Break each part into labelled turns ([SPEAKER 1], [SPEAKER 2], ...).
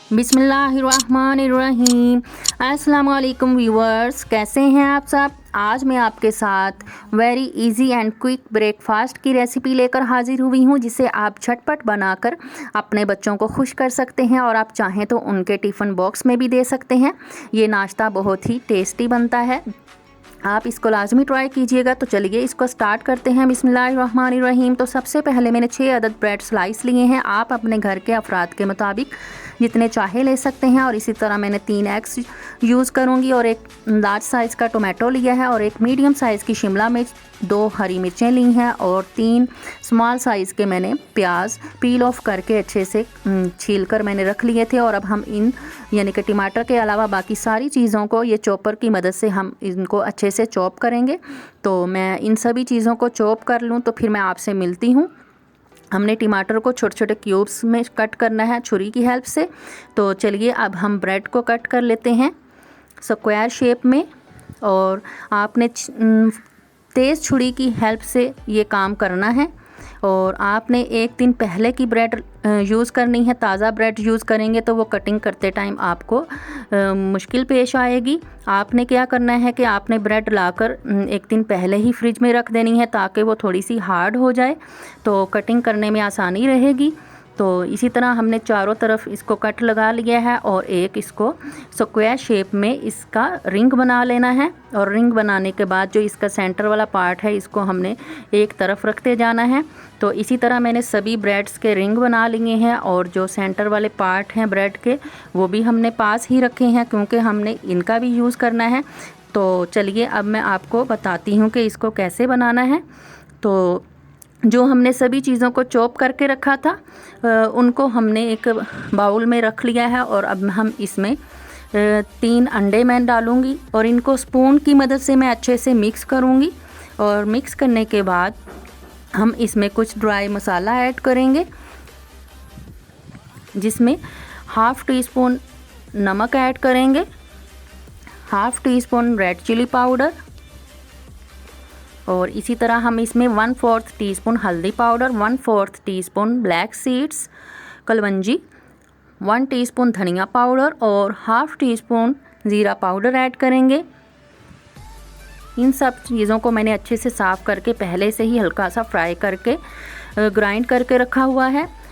[SPEAKER 1] बिस्मिल्लाहिर्रहमानिर्रहीम। अस्सलाम वालेकुम व्यूअर्स, कैसे हैं आप सब। आज मैं आपके साथ very easy and quick breakfast की रेसिपी लेकर हाजिर हुई हूं, जिसे आप झटपट बनाकर अपने बच्चों को खुश कर सकते हैं और आप चाहें तो उनके टिफ़िन बॉक्स में भी दे सकते हैं। ये नाश्ता बहुत ही टेस्टी बनता है, आप इसको लाजमी ट्राई कीजिएगा। तो चलिए इसको स्टार्ट करते हैं। बिस्मिल्लाहिर्रहमानिर्रहीम। तो सबसे पहले मैंने 6 अदद ब्रेड स्लाइस लिए हैं। आप अपने घर के अफराद के मुताबिक जितने चाहे ले सकते हैं। और इसी तरह मैंने 3 एग्स यूज़ करूँगी और एक लार्ज साइज़ का टोमेटो लिया है और एक मीडियम साइज़ की शिमला मिर्च, 2 हरी मिर्चें ली हैं और 3 स्मॉल साइज़ के मैंने प्याज पील ऑफ करके अच्छे से छील कर मैंने रख लिए थे। और अब हम इन यानी कि टमाटर के अलावा बाकी सारी चीज़ों को ये चॉपर की मदद से हम इनको अच्छे से चॉप करेंगे। तो मैं इन सभी चीज़ों को चॉप कर लूँ तो फिर मैं आपसे मिलती हूँ। हमने टमाटर को छोटे छोटे क्यूब्स में कट करना है छुरी की हेल्प से। तो चलिए अब हम ब्रेड को कट कर लेते हैं स्क्वायर शेप में। और आपने तेज़ छुरी की हेल्प से ये काम करना है। और आपने एक दिन पहले की ब्रेड यूज़ करनी है। ताज़ा ब्रेड यूज़ करेंगे तो वो कटिंग करते टाइम आपको मुश्किल पेश आएगी। आपने क्या करना है कि आपने ब्रेड लाकर एक दिन पहले ही फ्रिज में रख देनी है ताकि वो थोड़ी सी हार्ड हो जाए, तो कटिंग करने में आसानी रहेगी। तो इसी तरह हमने चारों तरफ इसको कट लगा लिया है और एक इसको स्क्वायर शेप में इसका रिंग बना लेना है। और रिंग बनाने के बाद जो इसका सेंटर वाला पार्ट है इसको हमने एक तरफ रखते जाना है। तो इसी तरह मैंने सभी ब्रेड्स के रिंग बना लिए हैं और जो सेंटर वाले पार्ट हैं ब्रेड के वो भी हमने पास ही रखे हैं क्योंकि हमने इनका भी यूज़ करना है। तो चलिए अब मैं आपको बताती हूँ कि इसको कैसे बनाना है। तो जो हमने सभी चीज़ों को चॉप करके रखा था उनको हमने एक बाउल में रख लिया है। और अब हम इसमें 3 अंडे मैं डालूँगी और इनको स्पून की मदद से मैं अच्छे से मिक्स करूँगी। और मिक्स करने के बाद हम इसमें कुछ ड्राई मसाला ऐड करेंगे, जिसमें हाफ़ टी स्पून नमक ऐड करेंगे, half teaspoon red chilli powder, और इसी तरह हम इसमें 1/4 टीस्पून हल्दी पाउडर, 1/4 टीस्पून ब्लैक सीड्स कलवंजी, 1 टीस्पून धनिया पाउडर और हाफ़ टी स्पून ज़ीरा पाउडर ऐड करेंगे। इन सब चीज़ों को मैंने अच्छे से साफ़ करके पहले से ही हल्का सा फ्राई करके ग्राइंड करके रखा हुआ है।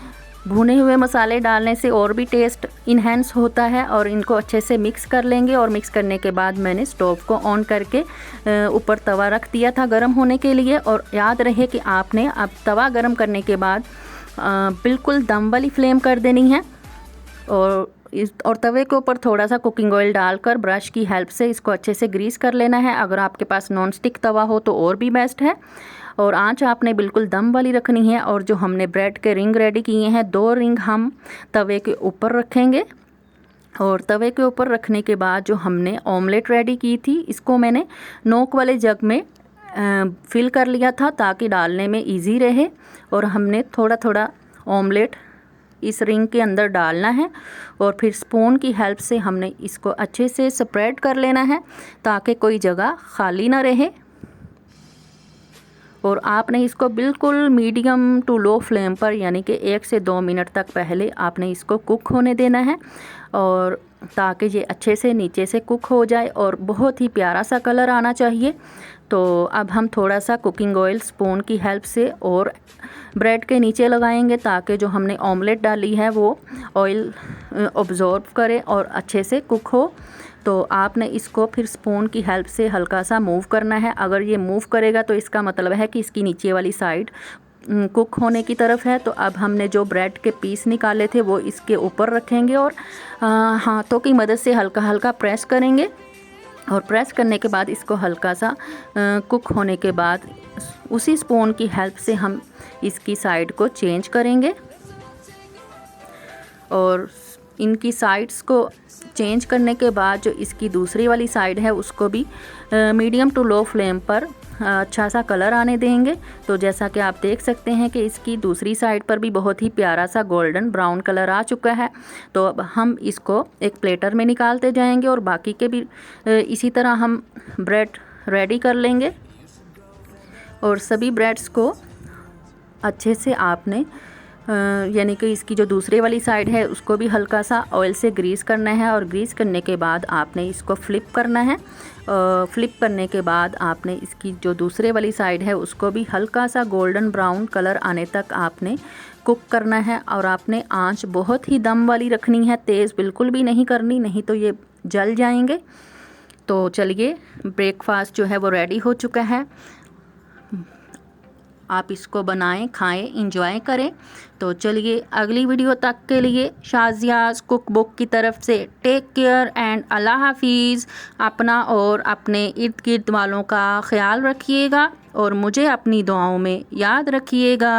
[SPEAKER 1] भुने हुए मसाले डालने से और भी टेस्ट इन्हेंस होता है। और इनको अच्छे से मिक्स कर लेंगे। और मिक्स करने के बाद मैंने स्टोव को ऑन करके ऊपर तवा रख दिया था गर्म होने के लिए। और याद रहे कि आपने अब तवा गर्म करने के बाद बिल्कुल दम वाली फ्लेम कर देनी है। और तवे के ऊपर थोड़ा सा कुकिंग ऑयल डालकर ब्रश की हेल्प से इसको अच्छे से ग्रीस कर लेना है। अगर आपके पास नॉन स्टिक तवा हो तो और भी बेस्ट है। और आंच आपने बिल्कुल दम वाली रखनी है। और जो हमने ब्रेड के रिंग रेडी किए हैं 2 रिंग हम तवे के ऊपर रखेंगे। और तवे के ऊपर रखने के बाद जो हमने ऑमलेट रेडी की थी इसको मैंने नोक वाले जग में फिल कर लिया था ताकि डालने में इजी रहे। और हमने थोड़ा थोड़ा ऑमलेट इस रिंग के अंदर डालना है और फिर स्पून की हेल्प से हमने इसको अच्छे से स्प्रेड कर लेना है ताकि कोई जगह खाली ना रहे। और आपने इसको बिल्कुल मीडियम टू लो फ्लेम पर यानी कि 1 से 2 मिनट तक पहले आपने इसको कुक होने देना है। और ताकि ये अच्छे से नीचे से कुक हो जाए और बहुत ही प्यारा सा कलर आना चाहिए। तो अब हम थोड़ा सा कुकिंग ऑयल स्पून की हेल्प से और ब्रेड के नीचे लगाएंगे ताकि जो हमने ऑमलेट डाली है वो ऑयल ऑब्जॉर्ब करे और अच्छे से कुक हो। तो आपने इसको फिर स्पून की हेल्प से हल्का सा मूव करना है। अगर ये मूव करेगा तो इसका मतलब है कि इसकी नीचे वाली साइड कुक होने की तरफ है। तो अब हमने जो ब्रेड के पीस निकाले थे वो इसके ऊपर रखेंगे और हाथों की मदद से हल्का हल्का प्रेस करेंगे। और प्रेस करने के बाद इसको हल्का सा कुक होने के बाद उसी स्पून की हेल्प से हम इसकी साइड को चेंज करेंगे। और इनकी साइड्स को चेंज करने के बाद जो इसकी दूसरी वाली साइड है उसको भी मीडियम टू लो फ्लेम पर अच्छा सा कलर आने देंगे। तो जैसा कि आप देख सकते हैं कि इसकी दूसरी साइड पर भी बहुत ही प्यारा सा गोल्डन ब्राउन कलर आ चुका है। तो अब हम इसको एक प्लेटर में निकालते जाएंगे और बाकी के भी इसी तरह हम ब्रेड रेडी कर लेंगे। और सभी ब्रेड्स को अच्छे से आपने यानी कि इसकी जो दूसरे वाली साइड है उसको भी हल्का सा ऑयल से ग्रीस करना है और ग्रीस करने के बाद आपने इसको फ्लिप करना है। फ्लिप करने के बाद आपने इसकी जो दूसरे वाली साइड है उसको भी हल्का सा गोल्डन ब्राउन कलर आने तक आपने कुक करना है। और आपने आंच बहुत ही दम वाली रखनी है, तेज़ बिल्कुल भी नहीं करनी, नहीं तो ये जल जाएंगे। तो चलिए, ब्रेकफास्ट जो है वो रेडी हो चुका है। आप इसको बनाएं, खाएं, इंजॉय करें। तो चलिए, अगली वीडियो तक के लिए शाज़ियाज़ कुक बुक की तरफ से टेक केयर एंड अल्लाह हाफिज़। अपना और अपने इर्द गिर्द वालों का ख्याल रखिएगा और मुझे अपनी दुआओं में याद रखिएगा।